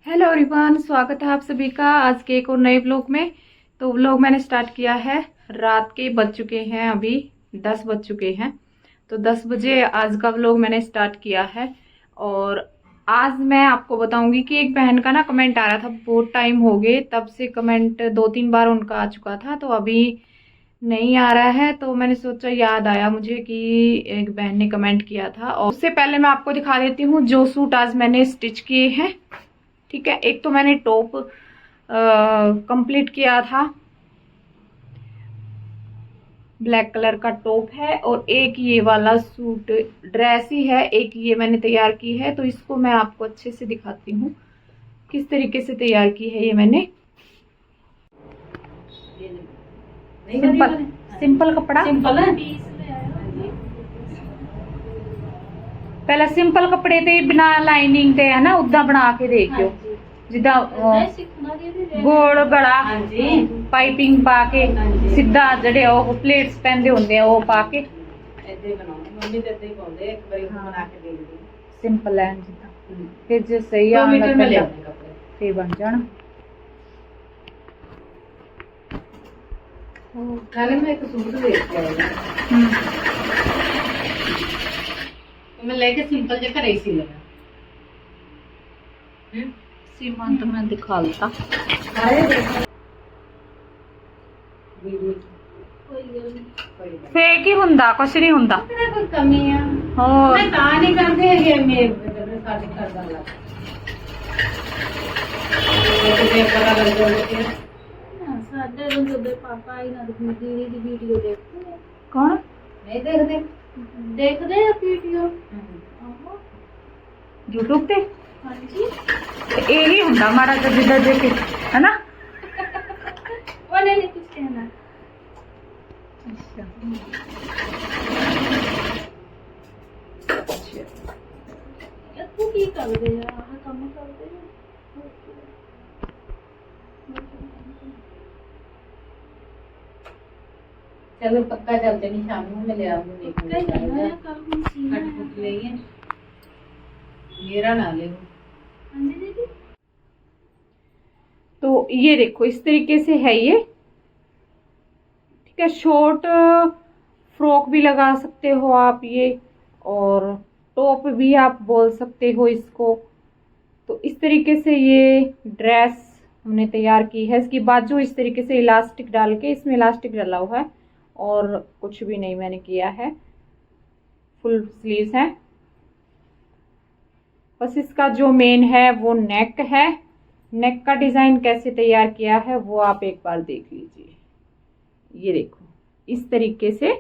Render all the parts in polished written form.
Hello everyone, स्वागत है आप सभी का आज के एक और नए व्लॉग में। तो व्लॉग मैंने स्टार्ट किया है, रात के बज चुके हैं, अभी 10 बज चुके हैं। तो 10 बजे आज का व्लॉग मैंने स्टार्ट किया है। और आज मैं आपको बताऊंगी कि एक बहन का ना कमेंट आ रहा था, बहुत टाइम हो गए तब से कमेंट 2-3 बार उनका आ चुका था, तो अभी नहीं आ रहा है। तो मैंने सोचा, याद आया मुझे कि एक बहन ने कमेंट किया था। और उससे पहले मैं आपको दिखा देती हूँ जो सूट आज मैंने स्टिच किए हैं। ठीक है, एक तो मैंने टॉप कंप्लीट किया था, ब्लैक कलर का टॉप है, और एक ये वाला सूट ड्रेस ही है, एक ये मैंने तैयार की है। तो इसको मैं आपको अच्छे से दिखाती हूँ किस तरीके से तैयार की है ये मैंने। सिंपल सिंपल कपड़ा, सिंपल है। पहले सिंपल कपड़े ते बिना लाइनिंग ते है ना उदा बना के देखियो, जिदा गोल गला पाइपिंग पा के सीधा जड़े प्लेट्स पहनते होंगे वो पा के सिंपल है जिदा फिर जो सही फिर बन जाना। मैं एक सूट देख के आई, मैं लेके सिंपल जे घरे सी लगा सीमंत में दिखा लेता फेक ही हुंदा, कुछ नहीं हुंदा, कोई कमी है और मैं ता नहीं करदे है मैं साडे घर दा ला ते पता लग जाए ना साडे जब पापा आई ना दीदी दी वीडियो देखते हैं। कौन नहीं देखते हैं वीडियो यूट्यूब पे? हाँ जी, यही हुंदा हमारा तो जिदा देखे है ना। वो नहीं कुछ कहना। अच्छा तू की कर दे यार, काम कर दे। चलो पक्का चलते नहीं, शाम को मैं ले आऊंगी देखने मेरा ना ले। तो ये देखो इस तरीके से है ये। ठीक है, शॉर्ट फ्रॉक भी लगा सकते हो आप ये, और टॉप भी आप बोल सकते हो इसको। तो इस तरीके से ये ड्रेस हमने तैयार की है। इसकी बाजू इस तरीके से इलास्टिक डाल के, इसमें इलास्टिक डाला हुआ है और कुछ भी नहीं मैंने किया है, फुल स्लीव्स है। बस इसका जो मेन है वो नेक है। नेक का डिजाइन कैसे तैयार किया है वो आप एक बार देख लीजिए। ये देखो इस तरीके से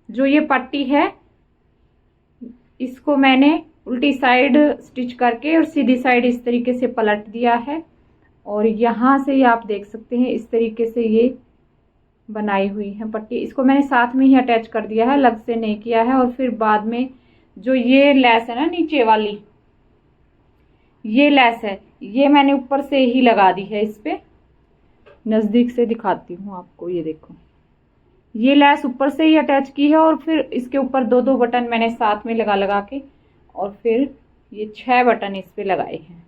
जो ये पट्टी है इसको मैंने उल्टी साइड स्टिच करके और सीधी साइड इस तरीके से पलट दिया है। और यहाँ से आप देख सकते हैं इस तरीके से ये बनाई हुई है पट्टी। इसको मैंने साथ में ही अटैच कर दिया है, अलग से नहीं किया है। और फिर बाद में जो ये लेस है ना नीचे वाली, ये लेस है, ये मैंने ऊपर से ही लगा दी है। इस पे नजदीक से दिखाती हूँ आपको, ये देखो ये लेस ऊपर से ही अटैच की है। और फिर इसके ऊपर 2-2 बटन मैंने साथ में लगा के, और फिर ये 6 बटन इस पे लगाए हैं,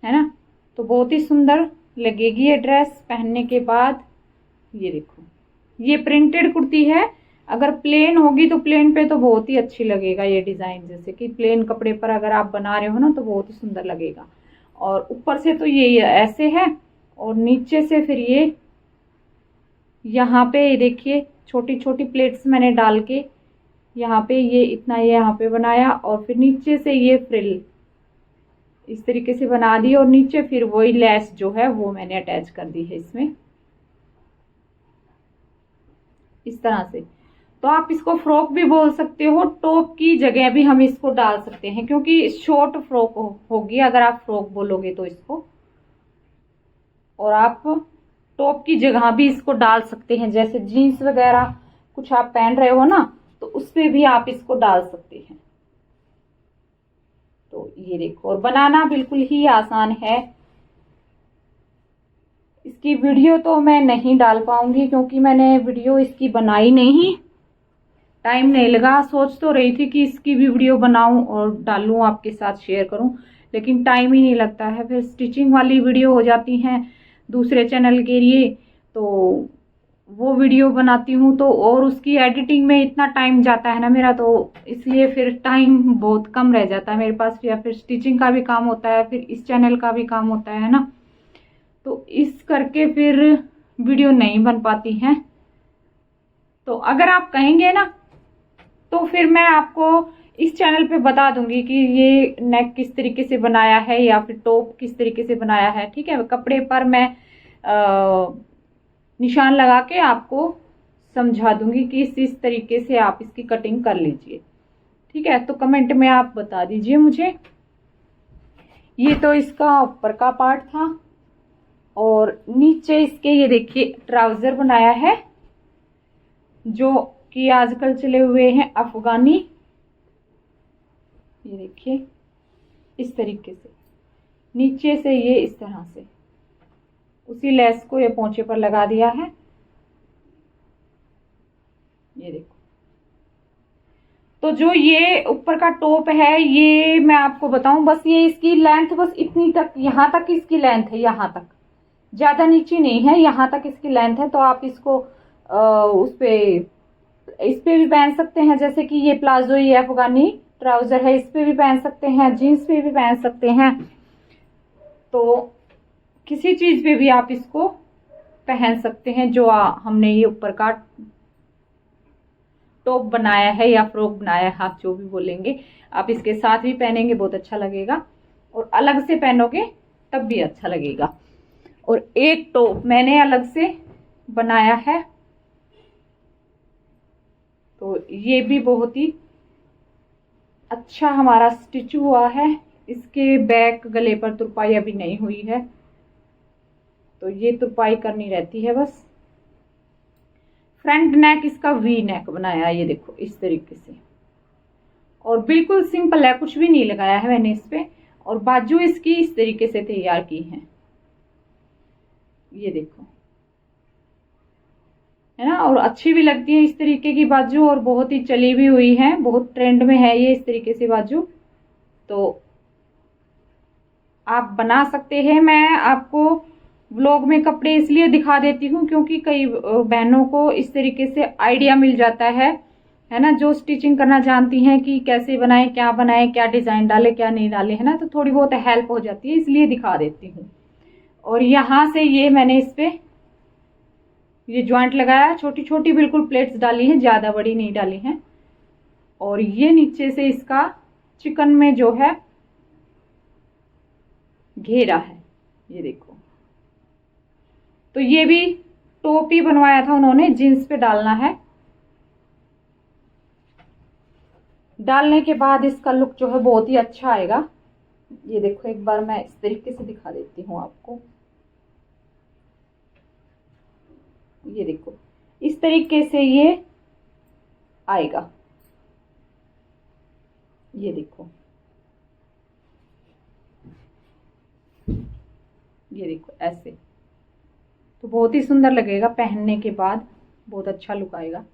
है ना। तो बहुत ही सुंदर लगेगी ये ड्रेस पहनने के बाद। ये देखो ये प्रिंटेड कुर्ती है, अगर प्लेन होगी तो प्लेन पे तो बहुत ही अच्छी लगेगा ये डिजाइन। जैसे कि प्लेन कपड़े पर अगर आप बना रहे हो ना तो बहुत ही सुंदर लगेगा। और ऊपर से तो ये ऐसे है, और नीचे से फिर ये यहाँ पे देखिए छोटी छोटी प्लेट्स मैंने डाल के यहाँ पे ये इतना ये यहाँ पे बनाया, और फिर नीचे से ये फ्रिल इस तरीके से बना दी, और नीचे फिर वही लेस जो है वो मैंने अटैच कर दी है इसमें इस तरह से। तो आप इसको फ्रॉक भी बोल सकते हो, टॉप की जगह भी हम इसको डाल सकते हैं, क्योंकि शॉर्ट फ्रॉक होगी अगर आप फ्रॉक बोलोगे तो इसको। और आप टॉप की जगह भी इसको डाल सकते हैं, जैसे जीन्स वगैरह कुछ आप पहन रहे हो ना तो उस पे भी आप इसको डाल सकते हैं। तो ये देखो, और बनाना बिल्कुल ही आसान है। इसकी वीडियो तो मैं नहीं डाल पाऊंगी क्योंकि मैंने वीडियो इसकी बनाई नहीं, टाइम नहीं लगा। सोच तो रही थी कि इसकी भी वीडियो बनाऊं और डालूं, आपके साथ शेयर करूं, लेकिन टाइम ही नहीं लगता है। फिर स्टिचिंग वाली वीडियो हो जाती हैं दूसरे चैनल के लिए, तो वो वीडियो बनाती हूँ तो और उसकी एडिटिंग में इतना टाइम जाता है ना मेरा, तो इसलिए फिर टाइम बहुत कम रह जाता है मेरे पास। या फिर स्टिचिंग का भी काम होता है, फिर इस चैनल का भी काम होता है ना, तो इस करके फिर वीडियो नहीं बन पाती हैं। तो अगर आप कहेंगे ना तो फिर मैं आपको इस चैनल पे बता दूंगी कि ये नेक किस तरीके से बनाया है या फिर टॉप किस तरीके से बनाया है। ठीक है, कपड़े पर मैं निशान लगा के आपको समझा दूंगी कि इस तरीके से आप इसकी कटिंग कर लीजिए। ठीक है, तो कमेंट में आप बता दीजिए मुझे। ये तो इसका ऊपर का पार्ट था, और नीचे इसके ये देखिए ट्राउजर बनाया है जो कि आजकल चले हुए हैं अफगानी। ये देखिए इस तरीके से नीचे से ये इस तरह से उसी लेस को ये पोंचे पर लगा दिया है। ये देखो, तो जो ये ऊपर का टॉप है ये मैं आपको बताऊं, बस ये इसकी लेंथ बस इतनी तक, यहाँ तक इसकी लेंथ है, यहाँ तक, ज्यादा नीचे नहीं है, यहाँ तक इसकी लेंथ है। तो आप इसको इस पे भी पहन सकते हैं, जैसे कि ये प्लाजो, ये अफगानी ट्राउजर है, इस पे भी पहन सकते हैं, जीन्स पे भी पहन सकते हैं। तो किसी चीज पे भी आप इसको पहन सकते हैं। जो हमने ये ऊपर का टॉप बनाया है या फ्रॉक बनाया है, आप जो भी बोलेंगे, आप इसके साथ भी पहनेंगे बहुत अच्छा लगेगा, और अलग से पहनोगे तब भी अच्छा लगेगा। और एक टॉप मैंने अलग से बनाया है, तो ये भी बहुत ही अच्छा हमारा स्टिच हुआ है। इसके बैक गले पर तुरपाई अभी नहीं हुई है, तो ये तुरपाई करनी रहती है बस। फ्रंट नेक इसका वी नेक बनाया, ये देखो इस तरीके से, और बिल्कुल सिंपल है, कुछ भी नहीं लगाया है मैंने इस पे। और बाजू इसकी इस तरीके से तैयार की है, ये देखो, है ना, और अच्छी भी लगती है इस तरीके की बाजू, और बहुत ही चली भी हुई है, बहुत ट्रेंड में है ये इस तरीके से बाजू। तो आप बना सकते हैं। मैं आपको व्लॉग में कपड़े इसलिए दिखा देती हूँ क्योंकि कई बहनों को इस तरीके से आइडिया मिल जाता है ना, जो स्टिचिंग करना जानती हैं कि कैसे बनाएं, क्या डिजाइन डाले, क्या नहीं डाले, है ना, तो थोड़ी बहुत हेल्प हो जाती है, इसलिए दिखा देती हूँ। और यहाँ से ये मैंने इस पे ये ज्वाइंट लगाया, छोटी छोटी बिल्कुल प्लेट्स डाली हैं, ज्यादा बड़ी नहीं डाली हैं। और ये नीचे से इसका चिकन में जो है घेरा है, ये देखो। तो ये भी टॉप ही बनवाया था उन्होंने, जीन्स पे डालना है। डालने के बाद इसका लुक जो है बहुत ही अच्छा आएगा। ये देखो, एक बार मैं इस तरीके से दिखा देती हूँ आपको। ये देखो इस तरीके से ये आएगा, ये देखो, ये देखो ऐसे। तो बहुत ही सुंदर लगेगा पहनने के बाद, बहुत अच्छा लुक आएगा।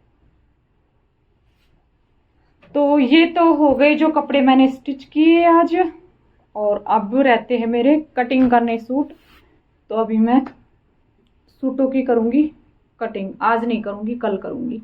तो ये तो हो गए जो कपड़े मैंने स्टिच किए आज, और अब रहते हैं मेरे कटिंग करने सूट। तो अभी मैं सूटों की करूंगी कटिंग, आज नहीं करूंगी, कल करूंगी।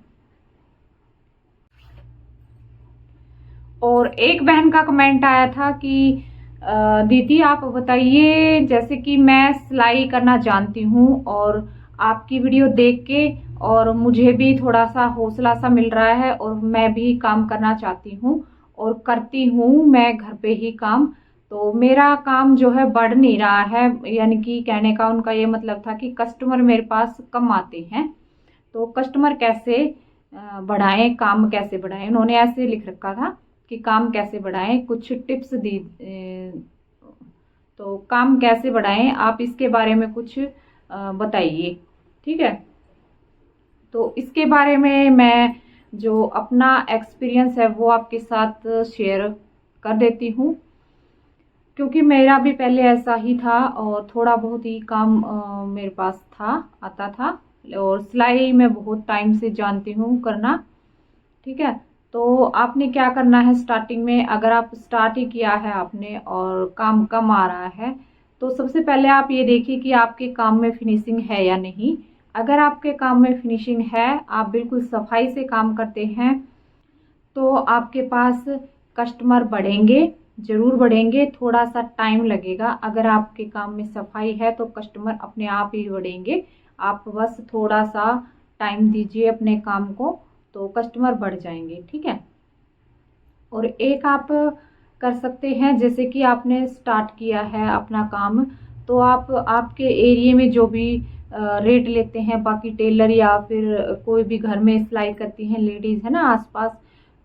और एक बहन का कमेंट आया था कि दीदी आप बताइए, जैसे कि मैं सिलाई करना जानती हूँ और आपकी वीडियो देख के और मुझे भी थोड़ा सा हौसला सा मिल रहा है, और मैं भी काम करना चाहती हूँ और करती हूँ मैं घर पे ही काम, तो मेरा काम जो है बढ़ नहीं रहा है। यानी कि कहने का उनका ये मतलब था कि कस्टमर मेरे पास कम आते हैं, तो कस्टमर कैसे बढ़ाएं, काम कैसे बढ़ाएं। उन्होंने ऐसे लिख रखा था कि काम कैसे बढ़ाएं, कुछ टिप्स दी। तो काम कैसे बढ़ाएं, आप इसके बारे में कुछ बताइए। ठीक है, तो इसके बारे में मैं जो अपना एक्सपीरियंस है वो आपके साथ शेयर कर देती हूँ, क्योंकि मेरा भी पहले ऐसा ही था और थोड़ा बहुत ही काम मेरे पास आता था, और सिलाई मैं बहुत टाइम से जानती हूँ करना। ठीक है, तो आपने क्या करना है स्टार्टिंग में, अगर आप स्टार्ट ही किया है आपने और काम कम आ रहा है, तो सबसे पहले आप ये देखिए कि आपके काम में फिनिशिंग है या नहीं। अगर आपके काम में फिनिशिंग है, आप बिल्कुल सफाई से काम करते हैं, तो आपके पास कस्टमर बढ़ेंगे, ज़रूर बढ़ेंगे। थोड़ा सा टाइम लगेगा। अगर आपके काम में सफाई है तो कस्टमर अपने आप ही बढ़ेंगे। आप बस थोड़ा सा टाइम दीजिए अपने काम को, तो कस्टमर बढ़ जाएंगे, ठीक है। और एक आप कर सकते हैं, जैसे कि आपने स्टार्ट किया है अपना काम, तो आप आपके एरिया में जो भी रेट लेते हैं, बाकी टेलर या फिर कोई भी घर में सिलाई करती हैं लेडीज़ है ना आसपास,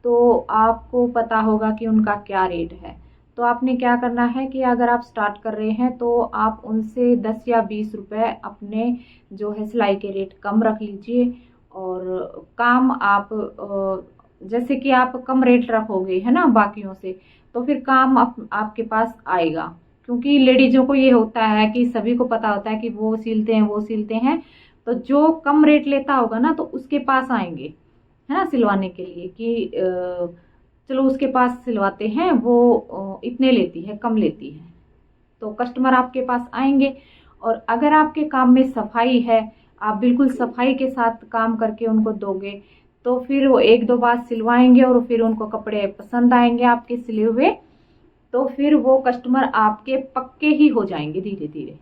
तो आपको पता होगा कि उनका क्या रेट है। तो आपने क्या करना है कि अगर आप स्टार्ट कर रहे हैं तो आप उनसे 10 या 20 रुपए अपने जो है सिलाई के रेट कम रख लीजिए। और काम आप जैसे कि आप कम रेट रखोगे है ना बाकियों से, तो फिर काम आपके पास आएगा। क्योंकि लेडीजों को ये होता है कि सभी को पता होता है कि वो सिलते हैं वो सिलते हैं, तो जो कम रेट लेता होगा ना तो उसके पास आएंगे है ना सिलवाने के लिए कि चलो उसके पास सिलवाते हैं, वो इतने लेती है, कम लेती है, तो कस्टमर आपके पास आएंगे। और अगर आपके काम में सफाई है, आप बिल्कुल सफाई के साथ काम करके उनको दोगे, तो फिर वो एक दो बार सिलवाएंगे और फिर उनको कपड़े पसंद आएंगे आपके सिले हुए, तो फिर वो कस्टमर आपके पक्के ही हो जाएंगे धीरे धीरे,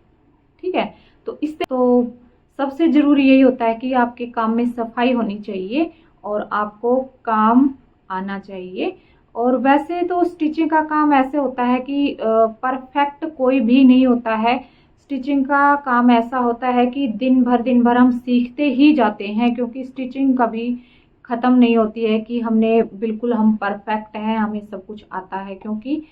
ठीक है। तो सबसे जरूरी यही होता है कि आपके काम में सफाई होनी चाहिए और आपको काम आना चाहिए। और वैसे तो स्टिचिंग का काम ऐसे होता है कि परफेक्ट कोई भी नहीं होता है। स्टिचिंग का काम ऐसा होता है कि दिन भर हम सीखते ही जाते हैं, क्योंकि स्टिचिंग कभी ख़त्म नहीं होती है कि हम परफेक्ट हैं, हमें सब कुछ आता है। क्योंकि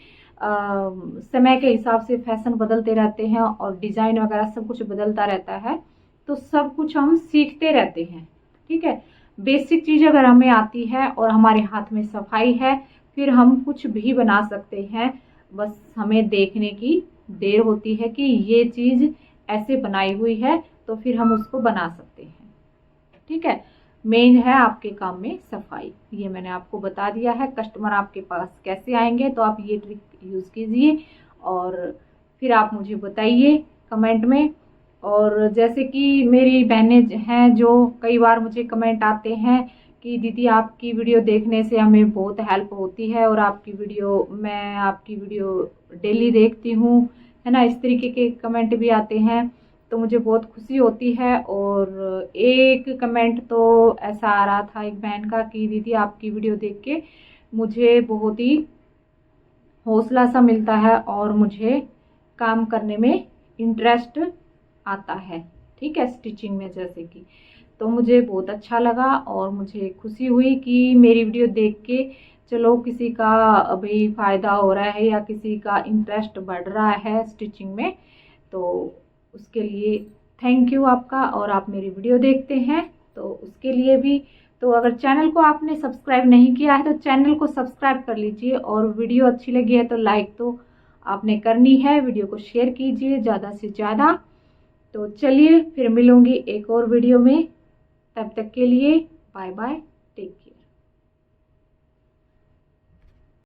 समय के हिसाब से फैशन बदलते रहते हैं और डिज़ाइन वगैरह सब कुछ बदलता रहता है, तो सब कुछ हम सीखते रहते हैं, ठीक है। बेसिक चीज़ अगर हमें आती है और हमारे हाथ में सफाई है, फिर हम कुछ भी बना सकते हैं। बस हमें देखने की देर होती है कि ये चीज़ ऐसे बनाई हुई है, तो फिर हम उसको बना सकते हैं, ठीक है। मेन है आपके काम में सफाई, ये मैंने आपको बता दिया है। कस्टमर आपके पास कैसे आएंगे, तो आप ये ट्रिक यूज़ कीजिए और फिर आप मुझे बताइए कमेंट में। और जैसे कि मेरी बहनें हैं जो कई बार मुझे कमेंट आते हैं कि दीदी आपकी वीडियो देखने से हमें बहुत हेल्प होती है और मैं आपकी वीडियो डेली देखती हूँ, है ना, इस तरीके के कमेंट भी आते हैं, तो मुझे बहुत खुशी होती है। और एक कमेंट तो ऐसा आ रहा था एक बहन का कि दीदी आपकी वीडियो देख के मुझे बहुत ही हौसला सा मिलता है और मुझे काम करने में इंटरेस्ट आता है, ठीक है, स्टिचिंग में जैसे कि। तो मुझे बहुत अच्छा लगा और मुझे खुशी हुई कि मेरी वीडियो देख के चलो किसी का अभी फ़ायदा हो रहा है या किसी का इंटरेस्ट बढ़ रहा है स्टिचिंग में, तो उसके लिए थैंक यू आपका। और आप मेरी वीडियो देखते हैं तो उसके लिए भी। तो अगर चैनल को आपने सब्सक्राइब नहीं किया है तो चैनल को सब्सक्राइब कर लीजिए, और वीडियो अच्छी लगी है तो लाइक तो आपने करनी है, वीडियो को शेयर कीजिए ज़्यादा से ज़्यादा। तो चलिए फिर मिलूंगी एक और वीडियो में, तब तक के लिए बाय बाय।